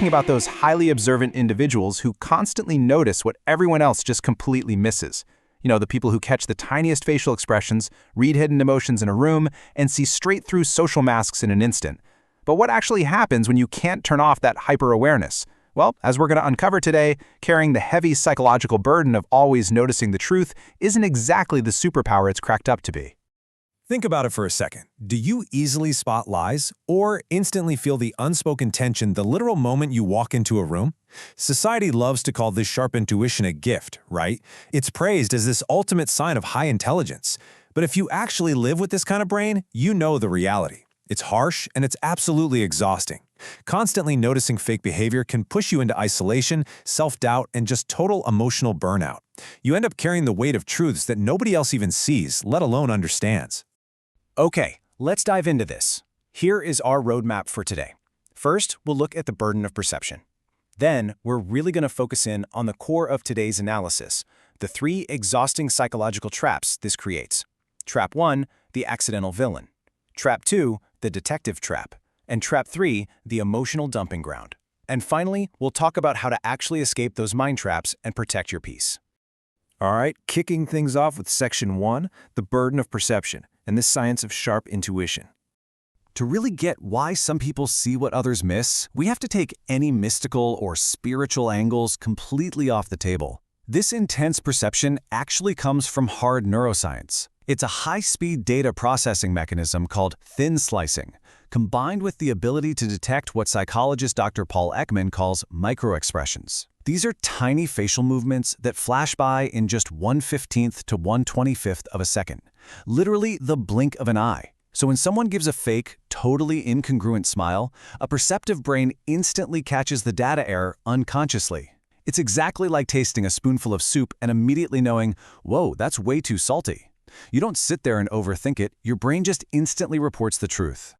about those highly observant individuals who constantly notice what everyone else just completely misses. The people who catch the tiniest facial expressions, read hidden emotions in a room, and see straight through social masks in an instant. But what actually happens when you can't turn off that hyper-awareness? Well, as we're going to uncover today, carrying the heavy psychological burden of always noticing the truth isn't exactly the superpower it's cracked up to be. Think about it for a second. Do you easily spot lies or instantly feel the unspoken tension the literal moment you walk into a room? Society loves to call this sharp intuition a gift, right? It's praised as this ultimate sign of high intelligence. But if you actually live with this kind of brain, you know the reality. It's harsh and it's absolutely exhausting. Constantly noticing fake behavior can push you into isolation, self-doubt, and just total emotional burnout. You end up carrying the weight of truths that nobody else even sees, let alone understands. Okay, let's dive into this. Here is our roadmap for today. First, we'll look at the burden of perception. Then, we're really going to focus in on the core of today's analysis, the 3 exhausting psychological traps this creates. Trap 1, the accidental villain. Trap 2, the detective trap. And Trap 3, the emotional dumping ground. And finally, we'll talk about how to actually escape those mind traps and protect your peace. All right, kicking things off with Section 1, the burden of perception, and the science of sharp intuition. To really get why some people see what others miss, we have to take any mystical or spiritual angles completely off the table. This intense perception actually comes from hard neuroscience. It's a high-speed data processing mechanism called thin slicing, combined with the ability to detect what psychologist Dr. Paul Ekman calls microexpressions. These are tiny facial movements that flash by in just 1/15th to 1/25th of a second, literally the blink of an eye. So when someone gives a fake, totally incongruent smile, a perceptive brain instantly catches the data error unconsciously. It's exactly like tasting a spoonful of soup and immediately knowing, whoa, that's way too salty. You don't sit there and overthink it, your brain just instantly reports the truth.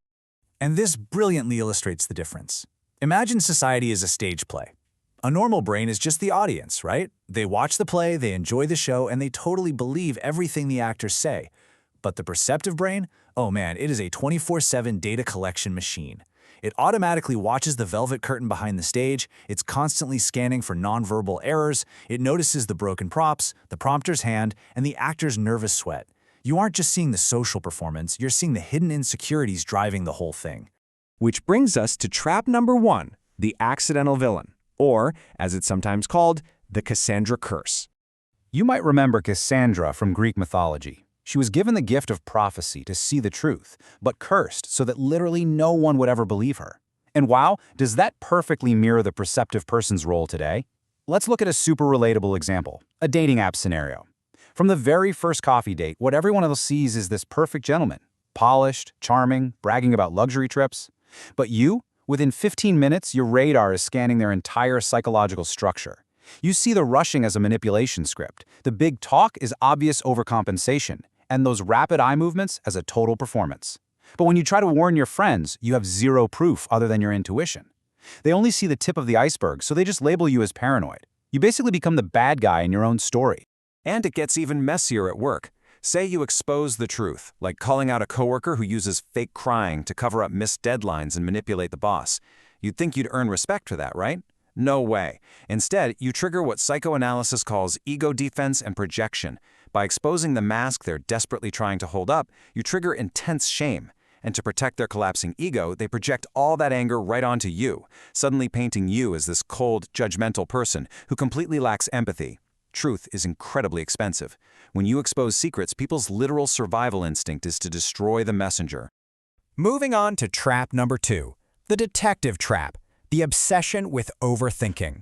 And this brilliantly illustrates the difference. Imagine society as a stage play. A normal brain is just the audience, right? They watch the play, they enjoy the show, and they totally believe everything the actors say. But the perceptive brain? Oh man, it is a 24/7 data collection machine. It automatically watches the velvet curtain behind the stage, it's constantly scanning for nonverbal errors, it notices the broken props, the prompter's hand, and the actor's nervous sweat. You aren't just seeing the social performance, you're seeing the hidden insecurities driving the whole thing. Which brings us to trap number 1, the accidental villain, or, as it's sometimes called, the Cassandra curse. You might remember Cassandra from Greek mythology. She was given the gift of prophecy to see the truth, but cursed so that literally no one would ever believe her. And wow, does that perfectly mirror the perceptive person's role today? Let's look at a super relatable example, a dating app scenario. From the very first coffee date, what everyone else sees is this perfect gentleman, polished, charming, bragging about luxury trips. But you, within 15 minutes, your radar is scanning their entire psychological structure. You see the rushing as a manipulation script, the big talk is obvious overcompensation, and those rapid eye movements as a total performance. But when you try to warn your friends, you have zero proof other than your intuition. They only see the tip of the iceberg, so they just label you as paranoid. You basically become the bad guy in your own story. And it gets even messier at work. Say you expose the truth, like calling out a coworker who uses fake crying to cover up missed deadlines and manipulate the boss. You'd think you'd earn respect for that, right? No way. Instead, you trigger what psychoanalysis calls ego defense and projection. By exposing the mask they're desperately trying to hold up, you trigger intense shame. And to protect their collapsing ego, they project all that anger right onto you, suddenly painting you as this cold, judgmental person who completely lacks empathy. Truth is incredibly expensive. When you expose secrets, people's literal survival instinct is to destroy the messenger. Moving on to trap number 2, the detective trap, the obsession with overthinking.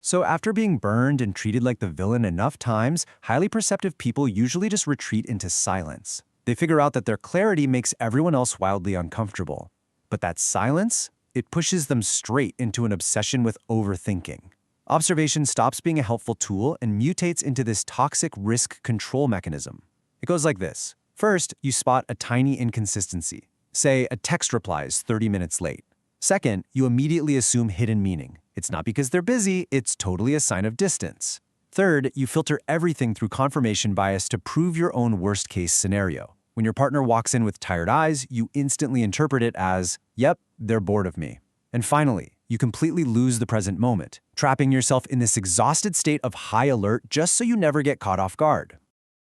So after being burned and treated like the villain enough times, highly perceptive people usually just retreat into silence. They figure out that their clarity makes everyone else wildly uncomfortable. But that silence, it pushes them straight into an obsession with overthinking. Observation stops being a helpful tool and mutates into this toxic risk control mechanism. It goes like this. First, you spot a tiny inconsistency. Say a text reply is 30 minutes late. Second, you immediately assume hidden meaning. It's not because they're busy, it's totally a sign of distance. Third, you filter everything through confirmation bias to prove your own worst-case scenario. When your partner walks in with tired eyes, you instantly interpret it as, yep, they're bored of me. And finally, You completely lose the present moment, trapping yourself in this exhausted state of high alert just so you never get caught off guard.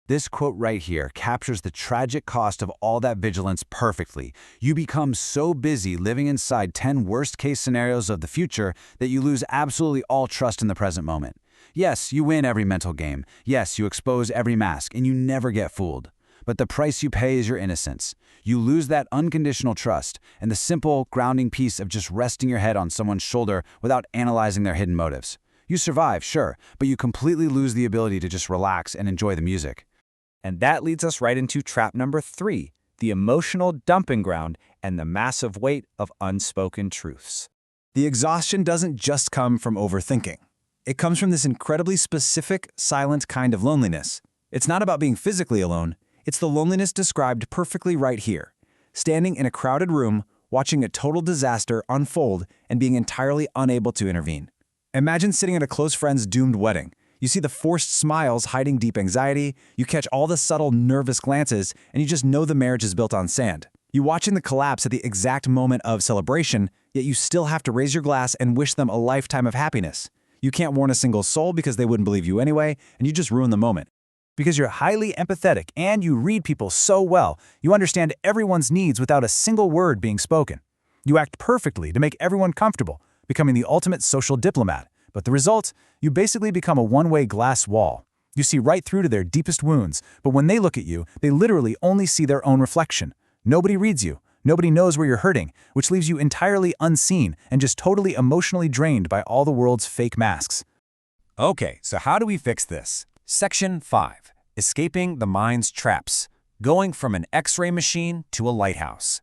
This quote right here captures the tragic cost of all that vigilance perfectly. You become so busy living inside 10 worst-case scenarios of the future that you lose absolutely all trust in the present moment. Yes, you win every mental game. Yes, you expose every mask, and you never get fooled. But the price you pay is your innocence. You lose that unconditional trust and the simple, grounding peace of just resting your head on someone's shoulder without analyzing their hidden motives. You survive, sure, but you completely lose the ability to just relax and enjoy the music. And that leads us right into trap number 3, the emotional dumping ground and the massive weight of unspoken truths. The exhaustion doesn't just come from overthinking. It comes from this incredibly specific, silent kind of loneliness. It's not about being physically alone. It's the loneliness described perfectly right here. Standing in a crowded room, watching a total disaster unfold and being entirely unable to intervene. Imagine sitting at a close friend's doomed wedding. You see the forced smiles hiding deep anxiety, you catch all the subtle, nervous glances, and you just know the marriage is built on sand. You're watching the collapse at the exact moment of celebration, yet you still have to raise your glass and wish them a lifetime of happiness. You can't warn a single soul because they wouldn't believe you anyway, and you just ruin the moment. Because you're highly empathetic and you read people so well, you understand everyone's needs without a single word being spoken. You act perfectly to make everyone comfortable, becoming the ultimate social diplomat. But the result? You basically become a one-way glass wall. You see right through to their deepest wounds, but when they look at you, they literally only see their own reflection. Nobody reads you. Nobody knows where you're hurting, which leaves you entirely unseen and just totally emotionally drained by all the world's fake masks. Okay, so how do we fix this? Section 5. Escaping the mind's traps. Going from an X-ray machine to a lighthouse.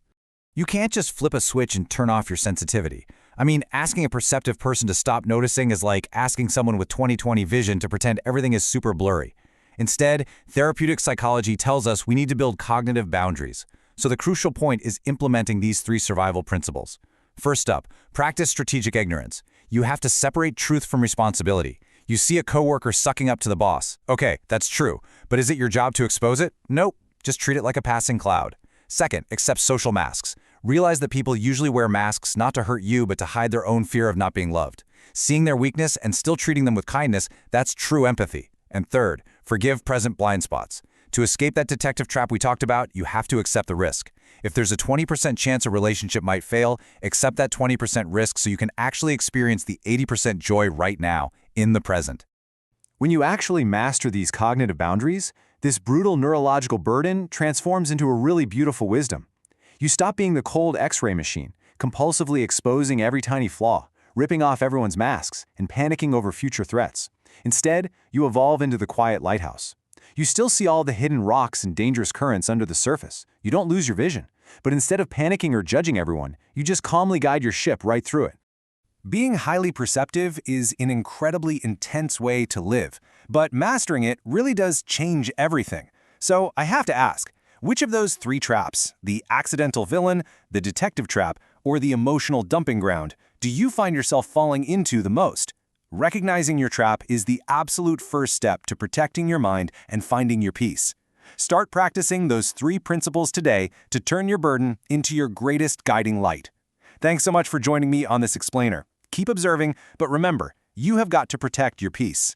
You can't just flip a switch and turn off your sensitivity. I mean, asking a perceptive person to stop noticing is like asking someone with 20/20 vision to pretend everything is super blurry. Instead, therapeutic psychology tells us we need to build cognitive boundaries. So the crucial point is implementing these 3 survival principles. First up, practice strategic ignorance. You have to separate truth from responsibility. You see a coworker sucking up to the boss. Okay, that's true. But is it your job to expose it? Nope. Just treat it like a passing cloud. Second, accept social masks. Realize that people usually wear masks not to hurt you but to hide their own fear of not being loved. Seeing their weakness and still treating them with kindness, that's true empathy. And third, forgive present blind spots. To escape that detective trap we talked about, you have to accept the risk. If there's a 20% chance a relationship might fail, accept that 20% risk so you can actually experience the 80% joy right now, in the present. When you actually master these cognitive boundaries, this brutal neurological burden transforms into a really beautiful wisdom. You stop being the cold X-ray machine, compulsively exposing every tiny flaw, ripping off everyone's masks, and panicking over future threats. Instead, you evolve into the quiet lighthouse. You still see all the hidden rocks and dangerous currents under the surface. You don't lose your vision. But instead of panicking or judging everyone, you just calmly guide your ship right through it. Being highly perceptive is an incredibly intense way to live, but mastering it really does change everything. So I have to ask, which of those 3 traps, the accidental villain, the detective trap, or the emotional dumping ground, do you find yourself falling into the most? Recognizing your trap is the absolute first step to protecting your mind and finding your peace. Start practicing those 3 principles today to turn your burden into your greatest guiding light. Thanks so much for joining me on this explainer. Keep observing, but remember, you have got to protect your peace.